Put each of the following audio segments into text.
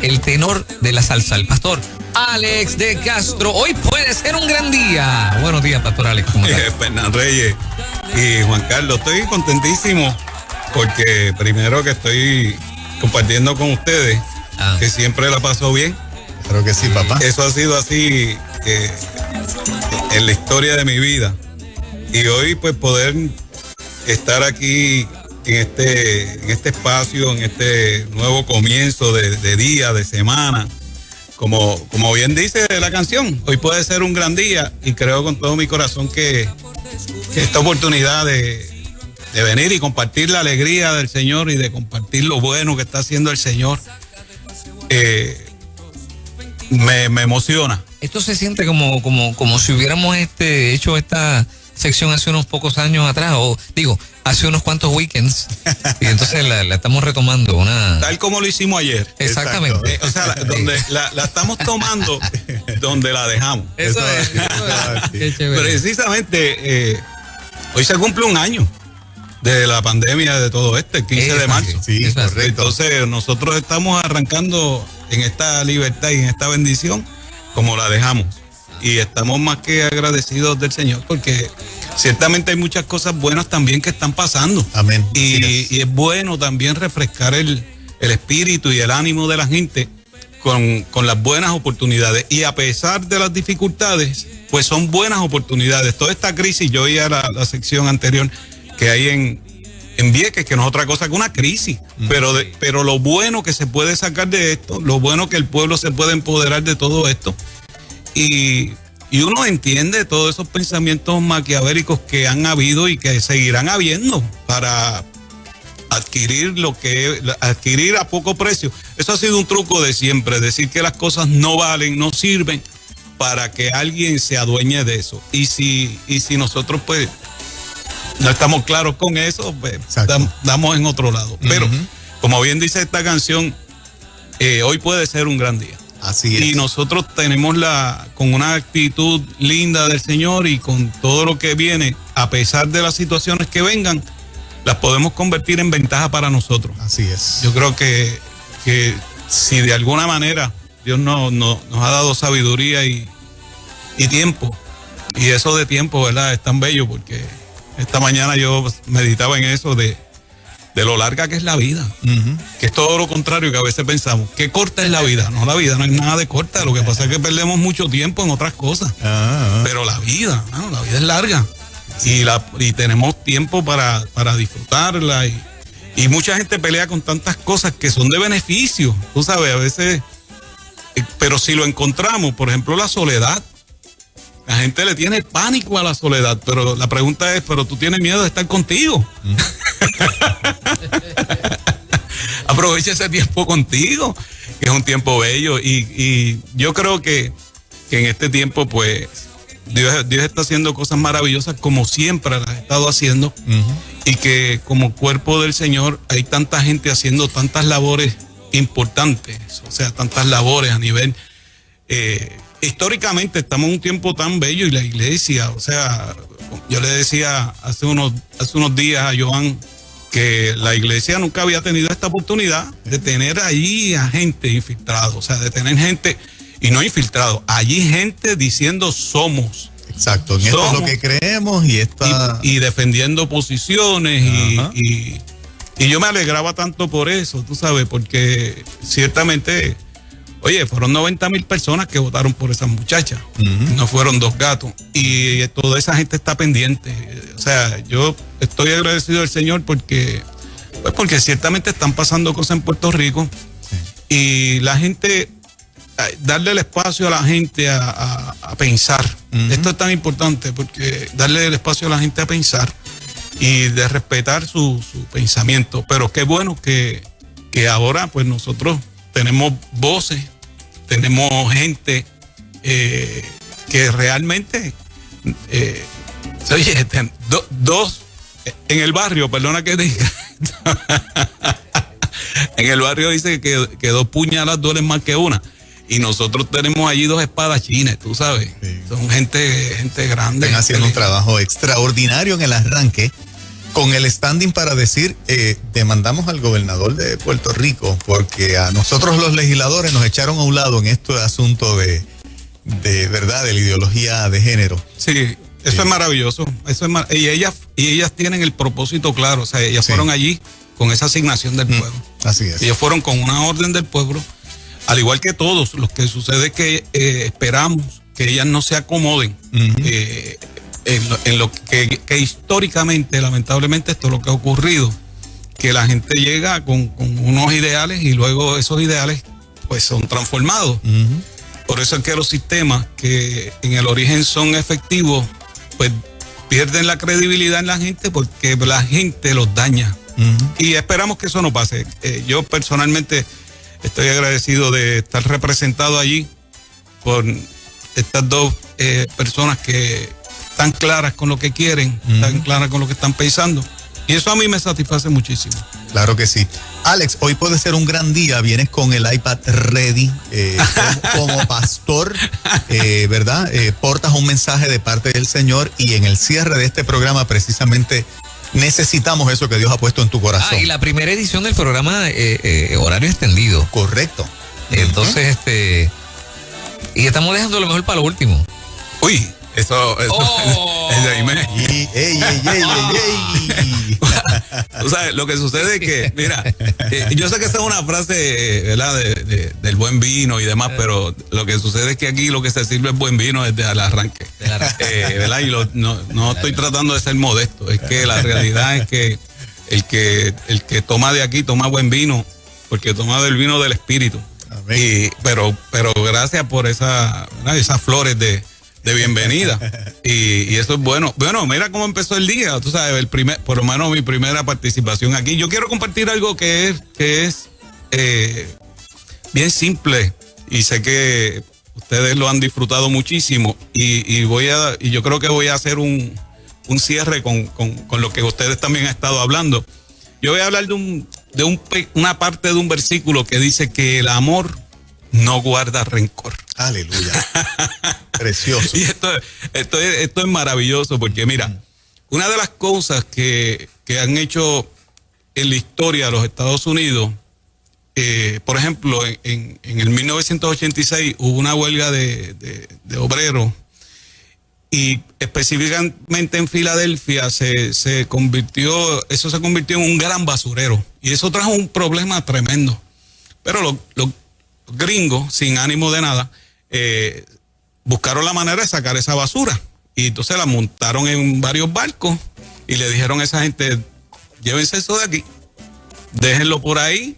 el tenor de la salsa, el pastor Alex de Castro. Hoy puede ser un gran día. Buenos días, pastor Alex. ¿Cómo estás? Fernán Reyes y Juan Carlos, estoy contentísimo porque primero que estoy compartiendo con ustedes, que siempre la paso bien. Creo que sí, papá. Eso ha sido así en la historia de mi vida. Y hoy pues poder estar aquí en este espacio, en este nuevo comienzo de día, de semana. Como bien dice la canción, hoy puede ser un gran día y creo con todo mi corazón que esta oportunidad de venir y compartir la alegría del Señor y de compartir lo bueno que está haciendo el Señor me emociona. Esto se siente como si hubiéramos hecho esta sección hace unos pocos años atrás, o digo, hace unos cuantos weekends, y entonces la estamos retomando. Tal como lo hicimos ayer. Exactamente. O sea, donde la estamos tomando, donde la dejamos. Eso es. Qué chévere. Precisamente, hoy se cumple un año de la pandemia de todo el 15 de marzo. Sí, correcto. Entonces, nosotros estamos arrancando en esta libertad y en esta bendición como la dejamos. Y estamos más que agradecidos del Señor porque ciertamente hay muchas cosas buenas también que están pasando. Amén. Y es bueno también refrescar el espíritu y el ánimo de la gente con las buenas oportunidades. Y a pesar de las dificultades, pues son buenas oportunidades. Toda esta crisis, yo oía la sección anterior que hay en Vieques, que no es otra cosa que una crisis. Pero lo bueno que se puede sacar de esto, lo bueno que el pueblo se puede empoderar de todo esto. Y uno entiende todos esos pensamientos maquiavéricos que han habido y que seguirán habiendo para adquirir a poco precio. Eso ha sido un truco de siempre, decir que las cosas no valen, no sirven para que alguien se adueñe de eso. Y si nosotros pues no estamos claros con eso, pues damos en otro lado. Pero como bien dice esta canción, hoy puede ser un gran día. Así es. Y nosotros tenemos con una actitud linda del Señor y con todo lo que viene, a pesar de las situaciones que vengan, las podemos convertir en ventaja para nosotros. Así es. Yo creo que si de alguna manera Dios nos ha dado sabiduría y tiempo, y eso de tiempo, ¿verdad? Es tan bello porque esta mañana yo meditaba en eso de lo larga que es la vida, que es todo lo contrario que a veces pensamos, que corta es la vida. No, la vida no es nada de corta, lo que pasa es que perdemos mucho tiempo en otras cosas, pero la vida es larga y tenemos tiempo para disfrutarla y mucha gente pelea con tantas cosas que son de beneficio, tú sabes, a veces, pero si lo encontramos, por ejemplo, la soledad. La gente le tiene pánico a la soledad, pero la pregunta es, ¿pero tú tienes miedo de estar contigo? Aprovecha ese tiempo contigo, que es un tiempo bello. Y yo creo que en este tiempo, pues, Dios está haciendo cosas maravillosas como siempre las ha estado haciendo. Y que como cuerpo del Señor hay tanta gente haciendo tantas labores importantes, o sea, tantas labores a nivel... históricamente estamos en un tiempo tan bello y la iglesia, o sea, yo le decía hace unos días a Joan que la iglesia nunca había tenido esta oportunidad de tener allí a gente infiltrada, o sea, de tener gente y no infiltrado, allí gente diciendo somos. Exacto, en esto es lo que creemos y defendiendo posiciones y yo me alegraba tanto por eso, tú sabes, porque ciertamente... Oye, fueron 90,000 personas que votaron por esas muchachas. No fueron 2 gatos. Y toda esa gente está pendiente. O sea, yo estoy agradecido al Señor porque ciertamente están pasando cosas en Puerto Rico. Sí. Y la gente, darle el espacio a la gente a pensar. Esto es tan importante porque darle el espacio a la gente a pensar y de respetar su pensamiento. Pero qué bueno que ahora pues nosotros tenemos voces, tenemos gente que realmente, oye, dos en el barrio, perdona que diga, en el barrio dice que 2 puñalas duelen más que una. Y nosotros tenemos allí 2 espadachines, tú sabes. Sí. Son gente grande. Están haciendo un trabajo extraordinario en el arranque con el standing para decir, demandamos al gobernador de Puerto Rico, porque a nosotros los legisladores nos echaron a un lado en este asunto de verdad, de la ideología de género. Sí, eso es maravilloso. Y ellas tienen el propósito claro, o sea, ellas fueron allí con esa asignación del pueblo. Así es. Ellos fueron con una orden del pueblo, al igual que todos. Lo que sucede es que esperamos que ellas no se acomoden en lo que históricamente, lamentablemente, esto es lo que ha ocurrido, que la gente llega con unos ideales y luego esos ideales pues son transformados. Por eso es que los sistemas que en el origen son efectivos, pues pierden la credibilidad en la gente porque la gente los daña. Y esperamos que eso no pase. Yo personalmente estoy agradecido de estar representado allí por estas dos personas que están claras con lo que quieren, están claras con lo que están pensando. Y eso a mí me satisface muchísimo. Claro que sí. Alex, hoy puede ser un gran día. Vienes con el iPad ready como pastor, ¿verdad? Portas un mensaje de parte del Señor y en el cierre de este programa precisamente necesitamos eso que Dios ha puesto en tu corazón. Y la primera edición del programa horario extendido. Correcto. Entonces, y estamos dejando lo mejor para lo último. Uy. Eso es de ahí. O sea, lo que sucede es que, mira, yo sé que esa es una frase, ¿verdad? Del buen vino y demás, pero lo que sucede es que aquí lo que se sirve es buen vino desde el arranque. ¿Verdad? Y no estoy tratando de ser modesto, es que la realidad es que el que toma de aquí toma buen vino, porque toma del vino del Espíritu. Pero gracias por esas flores de bienvenida y eso es bueno. Bueno, mira cómo empezó el día, tú sabes, por lo menos mi primera participación aquí. Yo quiero compartir algo que es bien simple y sé que ustedes lo han disfrutado muchísimo y yo creo que voy a hacer un cierre con lo que ustedes también han estado hablando. Yo voy a hablar de una parte de un versículo que dice que el amor no guarda rencor. Aleluya. Precioso. Y esto es maravilloso porque mira, una de las cosas que han hecho en la historia de los Estados Unidos, por ejemplo, en el 1986 hubo una huelga de obreros y específicamente en Filadelfia se convirtió en un gran basurero y eso trajo un problema tremendo. Pero los gringos, sin ánimo de nada, buscaron la manera de sacar esa basura y entonces la montaron en varios barcos y le dijeron a esa gente, llévense eso de aquí, déjenlo por ahí.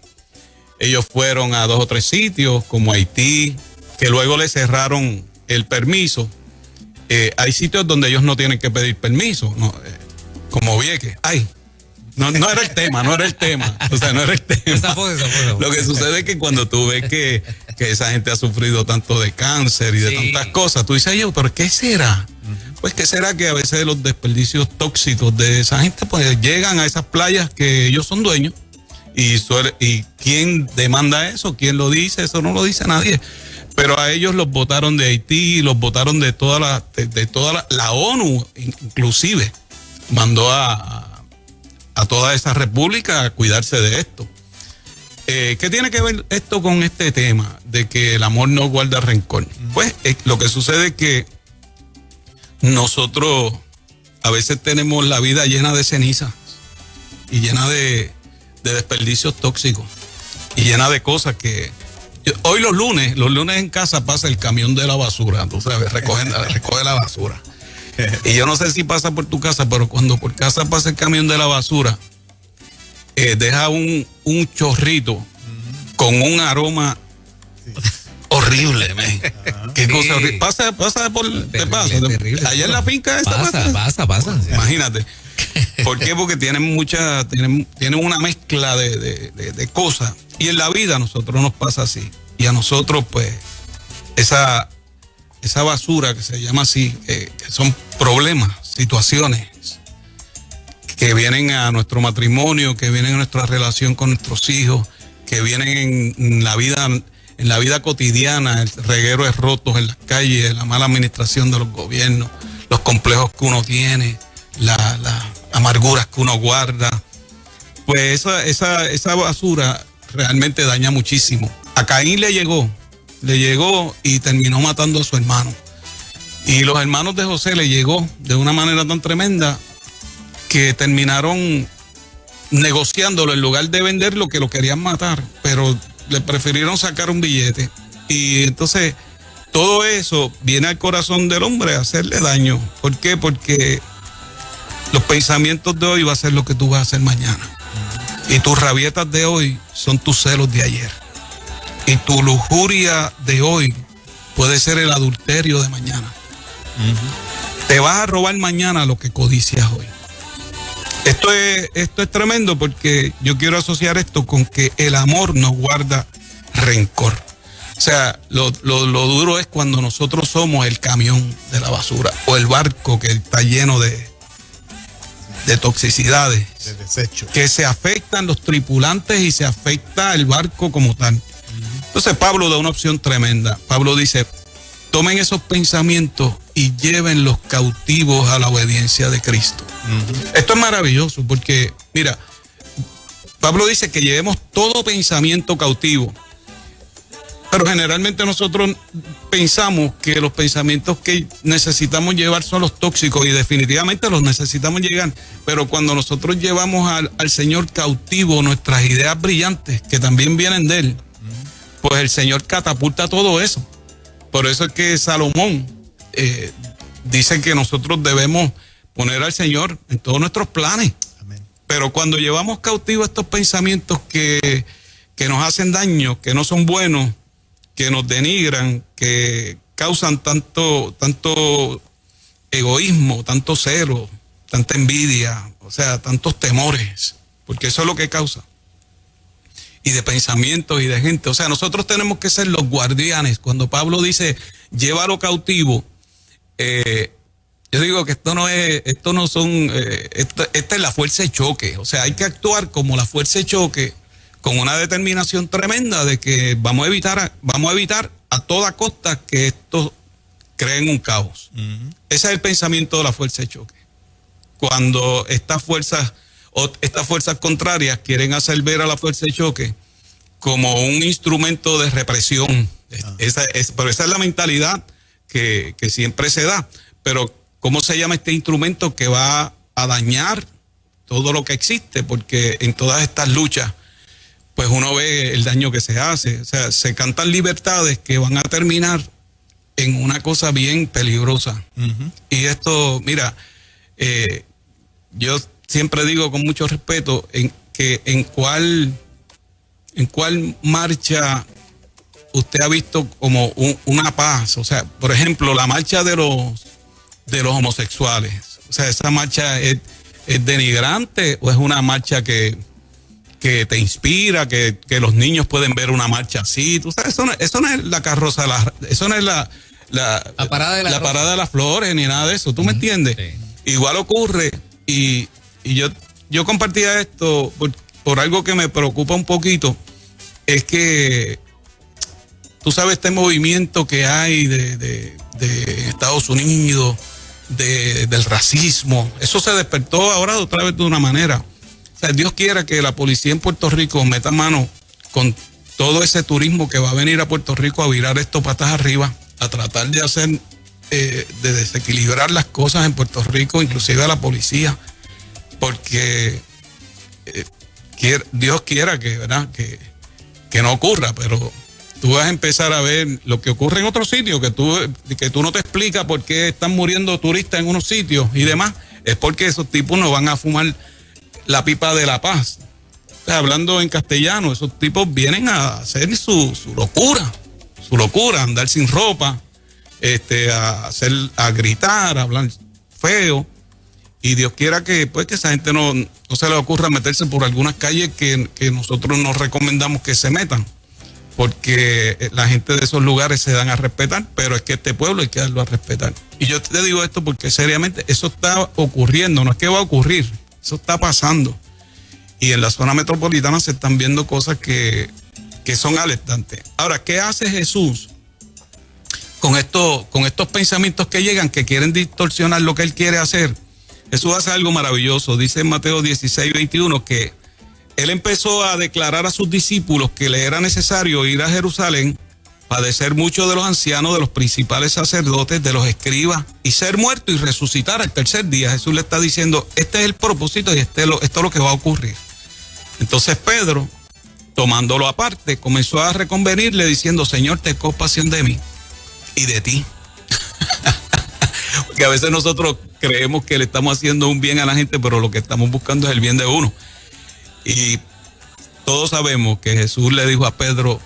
Ellos fueron a 2 o 3 sitios como Haití, que luego le cerraron el permiso. Hay sitios donde ellos no tienen que pedir permiso, ¿no? Como Vieques. No era el tema. O sea, no era el tema. Lo que sucede es que cuando tú ves que esa gente ha sufrido tanto de cáncer y de tantas cosas, tú dices, ¿pero qué será? Pues ¿qué será que a veces los desperdicios tóxicos de esa gente pues llegan a esas playas que ellos son dueños? ¿Y quién demanda eso? ¿Quién lo dice? Eso no lo dice nadie. Pero a ellos los votaron de Haití, los votaron de toda la ONU, inclusive mandó a toda esa república a cuidarse de esto. ¿Qué tiene que ver esto con este tema de que el amor no guarda rencor? Pues lo que sucede es que nosotros a veces tenemos la vida llena de cenizas y llena de desperdicios tóxicos y llena de cosas que... Hoy los lunes en casa pasa el camión de la basura, tú sabes, recoge la basura. Y yo no sé si pasa por tu casa, pero cuando por casa pasa el camión de la basura, deja un chorrito con un aroma horrible, man. Qué cosa horrible. Pasa terrible. Allá en la finca esta pasa. Imagínate. ¿Por qué? Porque tienen una mezcla de cosas. Y en la vida a nosotros nos pasa así. Y a nosotros, pues, esa basura que se llama así, que son problemas, situaciones que vienen a nuestro matrimonio, que vienen a nuestra relación con nuestros hijos, que vienen en la vida cotidiana, el reguero de rotos en las calles, la mala administración de los gobiernos, los complejos que uno tiene, amarguras que uno guarda. Pues esa basura realmente daña muchísimo. A Caín le llegó y terminó matando a su hermano. Y los hermanos de José le llegó de una manera tan tremenda que terminaron negociándolo en lugar de venderlo, que lo querían matar, pero le prefirieron sacar un billete. Y entonces todo eso viene al corazón del hombre a hacerle daño. ¿Por qué? Porque los pensamientos de hoy va a ser lo que tú vas a hacer mañana. Y tus rabietas de hoy son tus celos de ayer. Y tu lujuria de hoy puede ser el adulterio de mañana. Te vas a robar mañana lo que codicias hoy. Esto es tremendo, porque yo quiero asociar esto con que el amor no guarda rencor. O sea, lo duro es cuando nosotros somos el camión de la basura o el barco que está lleno de toxicidades, de desechos, que se afectan los tripulantes y se afecta el barco como tal. Entonces Pablo da una opción tremenda. Pablo dice: tomen esos pensamientos y llévenlos cautivos a la obediencia de Cristo. Esto es maravilloso, porque mira, Pablo dice que llevemos todo pensamiento cautivo. Pero generalmente nosotros pensamos que los pensamientos que necesitamos llevar son los tóxicos, y definitivamente los necesitamos llegar. Pero cuando nosotros llevamos al Señor cautivo nuestras ideas brillantes, que también vienen de Él, pues el Señor catapulta todo eso. Por eso es que Salomón dice que nosotros debemos poner al Señor en todos nuestros planes. Amén. Pero cuando llevamos cautivos estos pensamientos que nos hacen daño, que no son buenos, que nos denigran, que causan tanto egoísmo, tanto celo, tanta envidia, o sea, tantos temores, porque eso es lo que causa. Y de pensamientos y de gente. O sea, nosotros tenemos que ser los guardianes. Cuando Pablo dice, llévalo cautivo, yo digo que esta es la fuerza de choque. O sea, hay que actuar como la fuerza de choque, con una determinación tremenda de que vamos a evitar a toda costa que esto cree un caos. Ese es el pensamiento de la fuerza de choque. Cuando estas fuerzas contrarias quieren hacer ver a la fuerza de choque como un instrumento de represión. Pero esa es la mentalidad que siempre se da. Pero ¿cómo se llama este instrumento que va a dañar todo lo que existe? Porque en todas estas luchas, pues uno ve el daño que se hace. O sea, se cantan libertades que van a terminar en una cosa bien peligrosa. Y esto, mira, yo siempre digo con mucho respeto en cuál marcha usted ha visto como una paz. O sea, por ejemplo, la marcha de los homosexuales. O sea, ¿esa marcha es denigrante o es una marcha que te inspira, que los niños pueden ver una marcha así? Tú sabes, eso no es la carroza, eso no es la parada de las flores ni nada de eso. ¿Tú me entiendes? Sí. Igual ocurre, y yo compartía esto por algo que me preocupa un poquito. Es que tú sabes, este movimiento que hay de Estados Unidos, del racismo, eso se despertó ahora otra vez de una manera. O sea, Dios quiera que la policía en Puerto Rico meta mano con todo ese turismo que va a venir a Puerto Rico a virar esto patas arriba, a tratar de hacer, de desequilibrar las cosas en Puerto Rico, inclusive a la policía, porque Dios quiera que, ¿verdad?, que no ocurra, pero tú vas a empezar a ver lo que ocurre en otros sitios, que tú no te explicas por qué están muriendo turistas en unos sitios y demás. Es porque esos tipos no van a fumar la pipa de la paz. O sea, hablando en castellano, esos tipos vienen a hacer su locura, andar sin ropa, a gritar, a hablar feo. Y Dios quiera que esa gente no se le ocurra meterse por algunas calles que nosotros nos recomendamos que se metan, porque la gente de esos lugares se dan a respetar, pero es que este pueblo hay que darlo a respetar. Y yo te digo esto porque seriamente eso está ocurriendo, no es que va a ocurrir, eso está pasando. Y en la zona metropolitana se están viendo cosas que son alertantes. Ahora, ¿qué hace Jesús con estos pensamientos que llegan, que quieren distorsionar lo que Él quiere hacer? Jesús hace algo maravilloso. Dice en Mateo 16:21 que él empezó a declarar a sus discípulos que le era necesario ir a Jerusalén, padecer mucho de los ancianos, de los principales sacerdotes, de los escribas, y ser muerto y resucitar al tercer día. Jesús le está diciendo, este es el propósito y esto es lo que va a ocurrir. Entonces Pedro, tomándolo aparte, comenzó a reconvenirle diciendo, Señor, ten compasión de mí y de ti. Porque a veces nosotros creemos que le estamos haciendo un bien a la gente, pero lo que estamos buscando es el bien de uno. Y todos sabemos que Jesús le dijo a Pedro,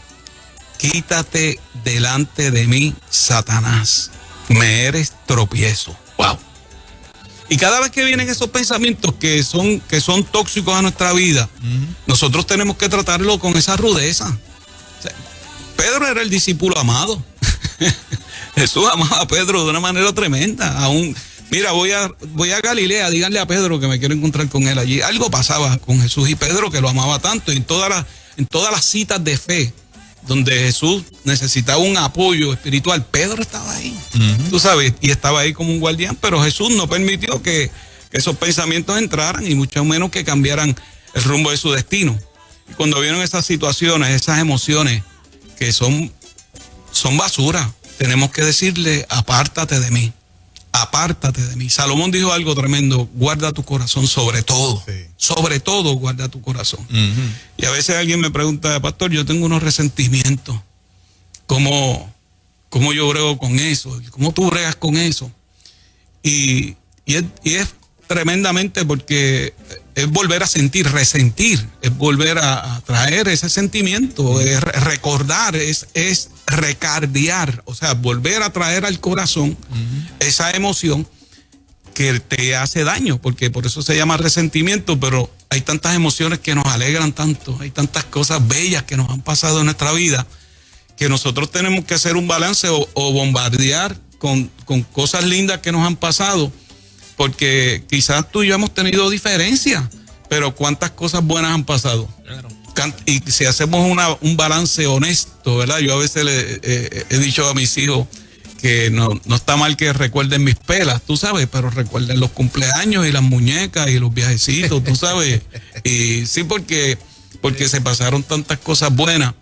quítate delante de mí, Satanás, me eres tropiezo. Wow. Y cada vez que vienen esos pensamientos que son tóxicos a nuestra vida, nosotros tenemos que tratarlo con esa rudeza. O sea, Pedro era el discípulo amado. Jesús amaba a Pedro de una manera tremenda. Aún, mira, voy a Galilea, díganle a Pedro que me quiero encontrar con él allí. Algo pasaba con Jesús y Pedro, que lo amaba tanto. Y en todas las citas de fe donde Jesús necesitaba un apoyo espiritual, Pedro estaba ahí, tú sabes, y estaba ahí como un guardián, pero Jesús no permitió que esos pensamientos entraran y mucho menos que cambiaran el rumbo de su destino. Y cuando vieron esas situaciones, esas emociones que son basura, tenemos que decirle, apártate de mí. Apártate de mí. Salomón dijo algo tremendo, guarda tu corazón sobre todo, sobre todo guarda tu corazón. Y a veces alguien me pregunta, pastor, yo tengo unos resentimientos, ¿cómo yo brego con eso? ¿Cómo tú bregas con eso? Y es tremendamente porque es volver a resentir, es volver a traer ese sentimiento, es recordar, es recardear, o sea, volver a traer al corazón esa emoción que te hace daño, porque por eso se llama resentimiento, pero hay tantas emociones que nos alegran tanto, hay tantas cosas bellas que nos han pasado en nuestra vida, que nosotros tenemos que hacer un balance o bombardear con cosas lindas que nos han pasado, porque quizás tú y yo hemos tenido diferencias, pero cuántas cosas buenas han pasado. Claro. Y si hacemos un balance honesto, ¿verdad? Yo a veces he dicho a mis hijos que no está mal que recuerden mis pelas, tú sabes, pero recuerden los cumpleaños y las muñecas y los viajecitos, tú sabes. Y sí, porque se pasaron tantas cosas buenas.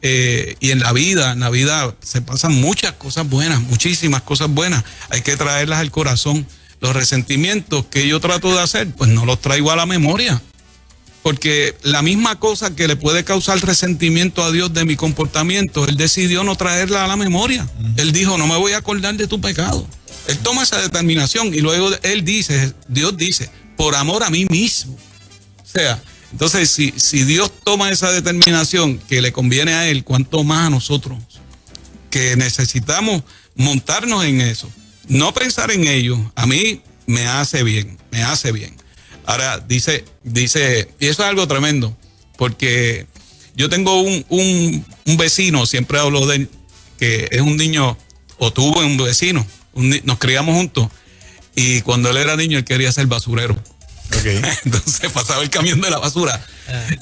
Y en la vida se pasan muchas cosas buenas, muchísimas cosas buenas. Hay que traerlas al corazón. Los resentimientos que yo trato de hacer, pues no los traigo a la memoria. Porque la misma cosa que le puede causar resentimiento a Dios de mi comportamiento, Él decidió no traerla a la memoria. Él dijo, no me voy a acordar de tu pecado. Él toma esa determinación y luego Dios dice, por amor a mí mismo. O sea, entonces si Dios toma esa determinación que le conviene a Él, ¿cuánto más a nosotros? Que necesitamos montarnos en eso. No pensar en ello, a mí me hace bien. Ahora, dice, y eso es algo tremendo, porque yo tengo un vecino, siempre hablo de él, que es un niño, o tuvo un vecino, nos criamos juntos, y cuando él era niño, él quería ser basurero. Okay. Entonces pasaba el camión de la basura,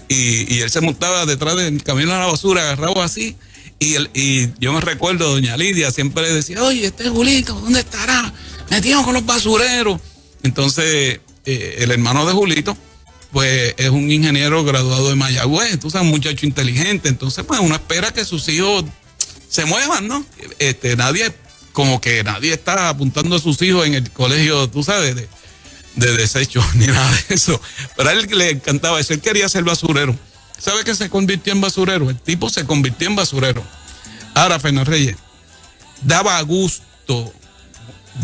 y él se montaba detrás del camión de la basura, agarrado así, y yo me recuerdo, doña Lidia siempre decía, oye, este Julito, ¿dónde estará? Metido con los basureros. Entonces, el hermano de Julito, pues es un ingeniero graduado de Mayagüez, tú sabes, un muchacho inteligente. Entonces, pues uno espera que sus hijos se muevan, ¿no? Nadie está apuntando a sus hijos en el colegio, tú sabes, de desechos, ni nada de eso. Pero a él le encantaba eso, él quería ser basurero. ¿Sabe que se convirtió en basurero? El tipo se convirtió en basurero. Ahora, Fernández Reyes, daba gusto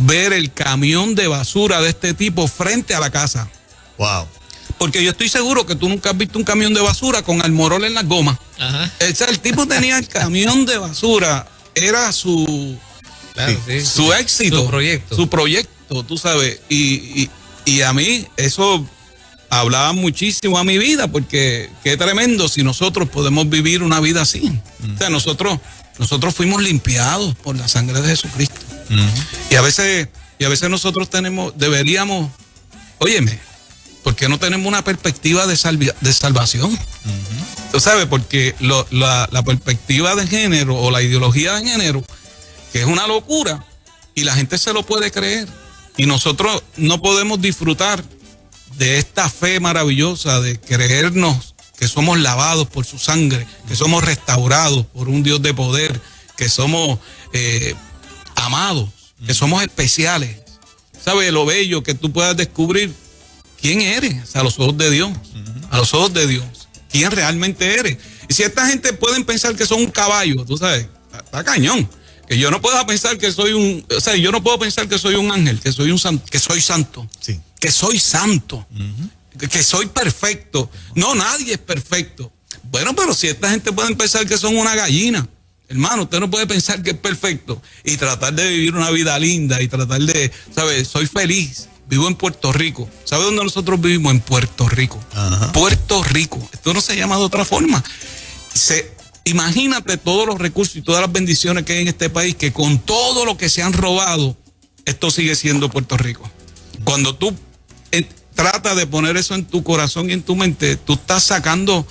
ver el camión de basura de este tipo frente a la casa. Wow. Porque yo estoy seguro que tú nunca has visto un camión de basura con almorol en las gomas. Ajá. O sea, el tipo tenía el camión de basura, era su éxito. Su proyecto, tú sabes. Y a mí eso hablaba muchísimo a mi vida, porque qué tremendo si nosotros podemos vivir una vida así. O sea, nosotros fuimos limpiados por la sangre de Jesucristo. Y a veces nosotros deberíamos, óyeme, ¿por qué no tenemos una perspectiva de salvación? Tú sabes, porque la perspectiva de género o la ideología de género, que es una locura, y la gente se lo puede creer. Y nosotros no podemos disfrutar de esta fe maravillosa de creernos que somos lavados por su sangre, que somos restaurados por un Dios de poder, que somos amados, que somos especiales. ¿Sabes? Lo bello que tú puedas descubrir quién eres a los ojos de Dios, a los ojos de Dios, quién realmente eres. Y si esta gente pueden pensar que son un caballo, tú sabes, está cañón. Que yo no puedo pensar que soy yo no puedo pensar que soy un ángel, que soy que soy santo, sí, que soy santo, que soy perfecto. No, nadie es perfecto. Bueno, pero si esta gente puede pensar que son una gallina, hermano, usted no puede pensar que es perfecto y tratar de vivir una vida linda y tratar de, ¿sabes? Soy feliz, vivo en Puerto Rico. ¿Sabe dónde nosotros vivimos? En Puerto Rico. Ajá. Puerto Rico. Esto no se llama de otra forma. Imagínate todos los recursos y todas las bendiciones que hay en este país, que con todo lo que se han robado, esto sigue siendo Puerto Rico. Cuando tú tratas de poner eso en tu corazón y en tu mente, tú estás sacando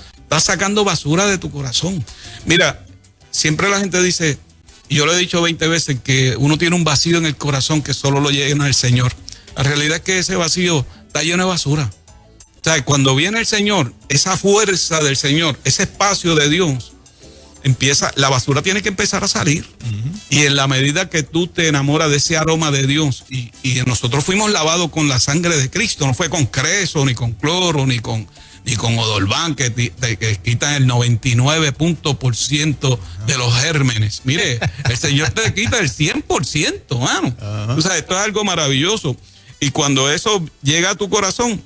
basura de tu corazón. Mira, siempre la gente dice, y yo lo he dicho 20 veces, que uno tiene un vacío en el corazón que solo lo llena el Señor. La realidad es que ese vacío está lleno de basura. O sea, cuando viene el Señor, esa fuerza del Señor, ese espacio de Dios, la basura tiene que empezar a salir. Y en la medida que tú te enamoras de ese aroma de Dios, y nosotros fuimos lavados con la sangre de Cristo, no fue con creso, ni con cloro, ni con Odolván, que quitan el 99% de los gérmenes. Mire, el Señor te quita el 100%, mano. O sea, esto es algo maravilloso. Y cuando eso llega a tu corazón,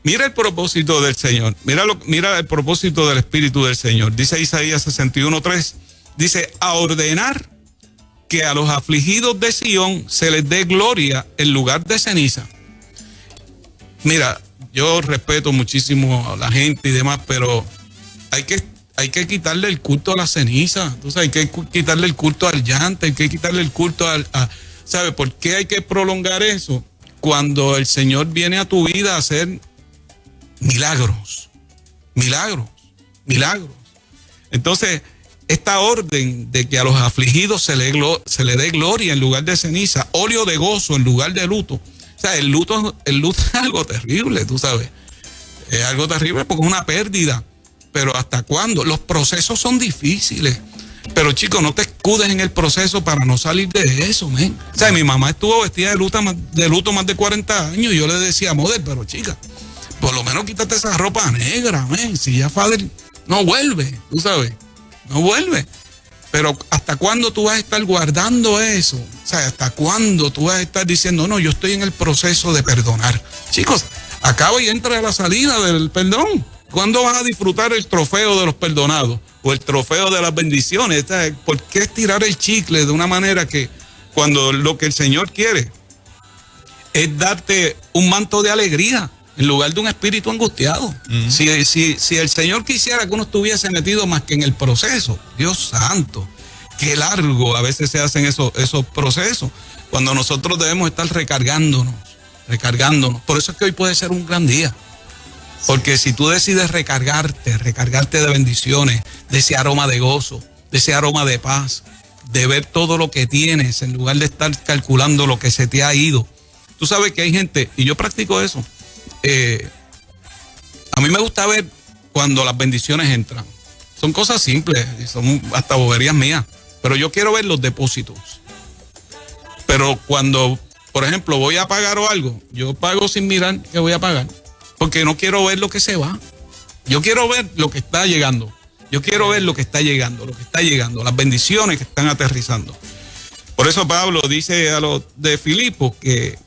mira el propósito del Señor, mira el propósito del Espíritu del Señor. Dice Isaías 61:3, dice, a ordenar que a los afligidos de Sión se les dé gloria en lugar de ceniza. Mira, yo respeto muchísimo a la gente y demás, pero hay que quitarle el culto a la ceniza. Entonces hay que quitarle el culto al llanto, hay que quitarle el culto ¿sabe por qué hay que prolongar eso? Cuando el Señor viene a tu vida a hacer milagros. Entonces, esta orden de que a los afligidos se le dé gloria en lugar de ceniza, óleo de gozo en lugar de luto. O sea, el luto es algo terrible, tú sabes. Es algo terrible porque es una pérdida. Pero ¿hasta cuándo? Los procesos son difíciles. Pero chicos, no te escudes en el proceso para no salir de eso, men. O sea, mi mamá estuvo vestida de luto más de 40 años y yo le decía, model, pero chica, por lo menos quítate esa ropa negra, men. Si ya Father no vuelve, tú sabes, no vuelve. Pero ¿hasta cuándo tú vas a estar guardando eso? O sea, ¿hasta cuándo tú vas a estar diciendo, no, yo estoy en el proceso de perdonar? Chicos, acaba y entra a la salida del perdón. ¿Cuándo vas a disfrutar el trofeo de los perdonados? O el trofeo de las bendiciones. ¿Por qué estirar el chicle de una manera que cuando lo que el Señor quiere es darte un manto de alegría en lugar de un espíritu angustiado? Si el Señor quisiera que uno estuviese metido más que en el proceso, Dios santo, qué largo a veces se hacen esos procesos, cuando nosotros debemos estar recargándonos. Por eso es que hoy puede ser un gran día. Porque si tú decides recargarte de bendiciones, de ese aroma de gozo, de ese aroma de paz, de ver todo lo que tienes en lugar de estar calculando lo que se te ha ido. Tú sabes que hay gente, y yo practico eso, a mí me gusta ver cuando las bendiciones entran. Son cosas simples, son hasta boberías mías, pero yo quiero ver los depósitos. Pero cuando, por ejemplo, voy a pagar o algo, yo pago sin mirar que voy a pagar. Porque no quiero ver lo que se va. Yo quiero ver lo que está llegando. Las bendiciones que están aterrizando. Por eso Pablo dice a los de Filipos que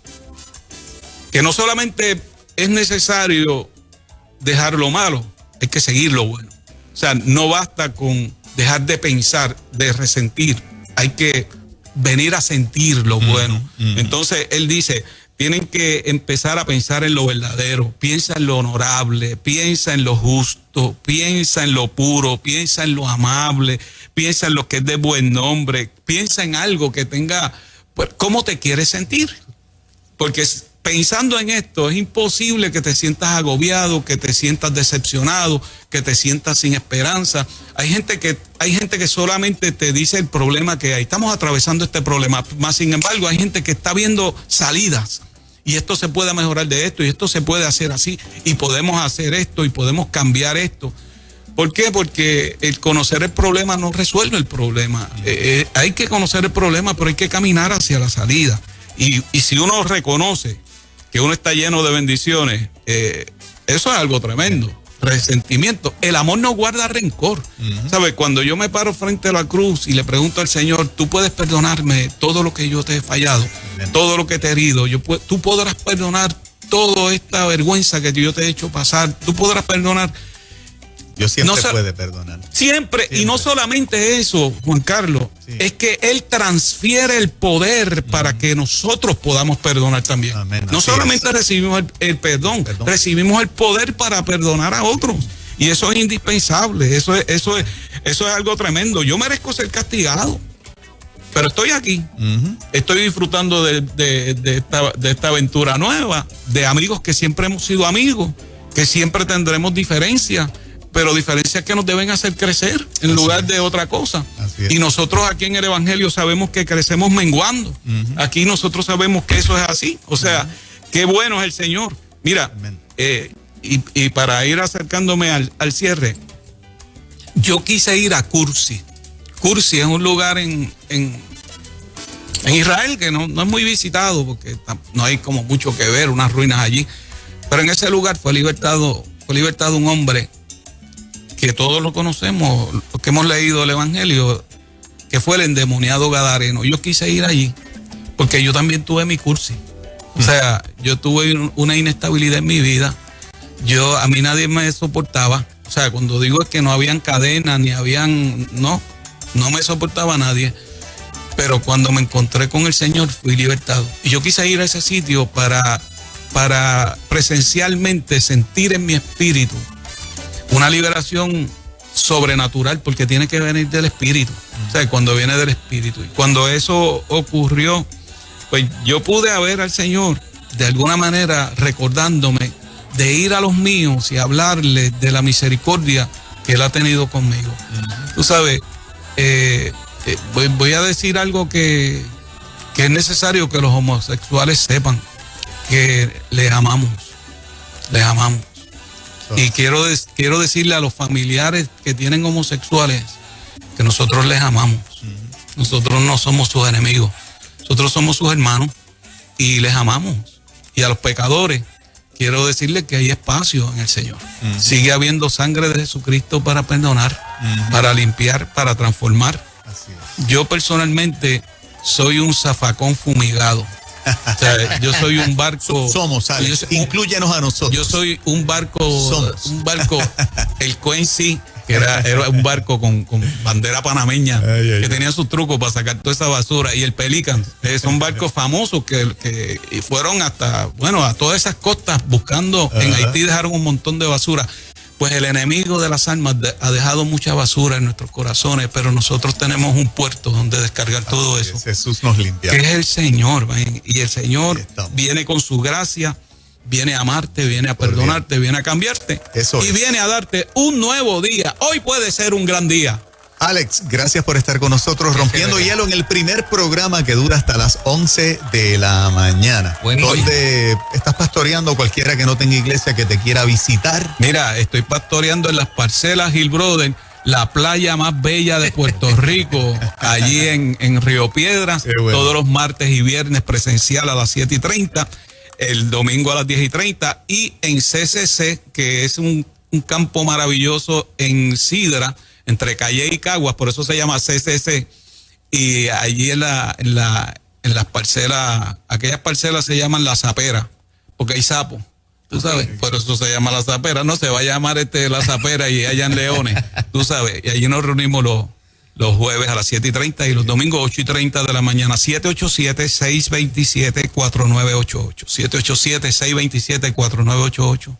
no solamente es necesario dejar lo malo, hay que seguir lo bueno. O sea, no basta con dejar de pensar, de resentir. Hay que venir a sentir lo bueno. Entonces él dice, tienen que empezar a pensar en lo verdadero, piensa en lo honorable, piensa en lo justo, piensa en lo puro, piensa en lo amable, piensa en lo que es de buen nombre, piensa en algo que tenga, pues, ¿cómo te quieres sentir? Porque pensando en esto es imposible que te sientas agobiado, que te sientas decepcionado, que te sientas sin esperanza. Hay gente que solamente te dice el problema que hay. Estamos atravesando este problema, más sin embargo hay gente que está viendo salidas. y esto se puede mejorar de esto, y esto se puede hacer así, y podemos hacer esto, y podemos cambiar esto. ¿Por qué? Porque el conocer el problema no resuelve el problema. Hay que conocer el problema, pero hay que caminar hacia la salida. Y si uno reconoce que uno está lleno de bendiciones, eso es algo tremendo. Resentimiento. El amor no guarda rencor. ¿Sabes? Cuando yo me paro frente a la cruz y le pregunto al Señor, tú puedes perdonarme todo lo que yo te he fallado, todo lo que te he herido, tú podrás perdonar toda esta vergüenza que yo te he hecho pasar, tú podrás perdonar. Dios siempre puede perdonar. Siempre. Y no solamente eso, Juan Carlos, es que Él transfiere el poder para que nosotros podamos perdonar también. Amén. No solamente recibimos el perdón, recibimos el poder para perdonar a otros. Y eso es indispensable, eso es algo tremendo. Yo merezco ser castigado, pero estoy aquí. Estoy disfrutando de esta aventura nueva, de amigos que siempre hemos sido amigos, que siempre tendremos diferencias, pero diferencias que nos deben hacer crecer en lugar de otra cosa. Y nosotros aquí en el Evangelio sabemos que crecemos menguando. Aquí nosotros sabemos que eso es así. O sea, qué bueno es el Señor. Mira, y para ir acercándome al cierre, yo quise ir a Cursi. Cursi es un lugar en Israel que no es muy visitado porque no hay como mucho que ver, unas ruinas allí. Pero en ese lugar fue libertado un hombre que todos lo conocemos, los que hemos leído el Evangelio, que fue el endemoniado gadareno. Yo quise ir allí porque yo también tuve mi cursi. O sea, yo tuve una inestabilidad en mi vida. A mí nadie me soportaba. O sea, cuando digo es que no habían cadenas, no me soportaba nadie. Pero cuando me encontré con el Señor fui libertado. Y yo quise ir a ese sitio para presencialmente sentir en mi espíritu una liberación sobrenatural, porque tiene que venir del Espíritu. O sea, cuando viene del Espíritu. Y cuando eso ocurrió, pues yo pude ver al Señor de alguna manera recordándome de ir a los míos y hablarles de la misericordia que Él ha tenido conmigo. Tú sabes, voy a decir algo que es necesario que los homosexuales sepan, que les amamos. Y quiero decirle a los familiares que tienen homosexuales que nosotros les amamos. Nosotros no somos sus enemigos. Nosotros somos sus hermanos y les amamos. Y a los pecadores quiero decirles que hay espacio en el Señor. Sigue habiendo sangre de Jesucristo para perdonar, para limpiar, para transformar. Así es. Yo personalmente soy un zafacón fumigado. O sea, yo soy un barco. Somos, Alex. Inclúyenos a nosotros. Yo soy un barco. El Quincy, que era un barco con bandera panameña, que tenía sus trucos para sacar toda esa basura. Y el Pelican, son barcos famosos que fueron a todas esas costas buscando. En Haití dejaron un montón de basura. Pues el enemigo de las almas ha dejado mucha basura en nuestros corazones, pero nosotros tenemos un puerto donde descargar todo eso. Jesús nos limpia. Que es el Señor, man. Y el Señor viene con su gracia, viene a amarte, viene a perdonarte, viene a cambiarte. Y viene a darte un nuevo día. Hoy puede ser un gran día. Alex, gracias por estar con nosotros, rompiendo hielo en el primer programa que dura hasta las 11 de la mañana. Donde estás pastoreando cualquiera que no tenga iglesia que te quiera visitar. Mira, estoy pastoreando en las parcelas Hill Brothers, la playa más bella de Puerto Rico, allí en Río Piedras, todos los martes y viernes presencial a las 7:30, el domingo a las 10:30, y en CCC, que es un campo maravilloso en Sidra, entre Calle y Caguas, por eso se llama CCC, y allí en las parcelas, aquellas parcelas se llaman La Zapera, porque hay sapos, tú sabes, por eso se llama La Zapera, no se va a llamar La Zapera y allá en Leones, tú sabes, y allí nos reunimos los jueves a las 7:30 y los domingos 8:30 de la mañana. 787-627-4988, 787-627-4988,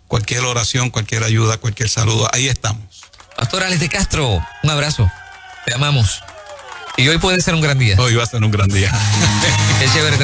cualquier oración, cualquier ayuda, cualquier saludo, ahí estamos. Pastor Alex de Castro, un abrazo. Te amamos. Y hoy puede ser un gran día. Hoy va a ser un gran día. Qué chévere.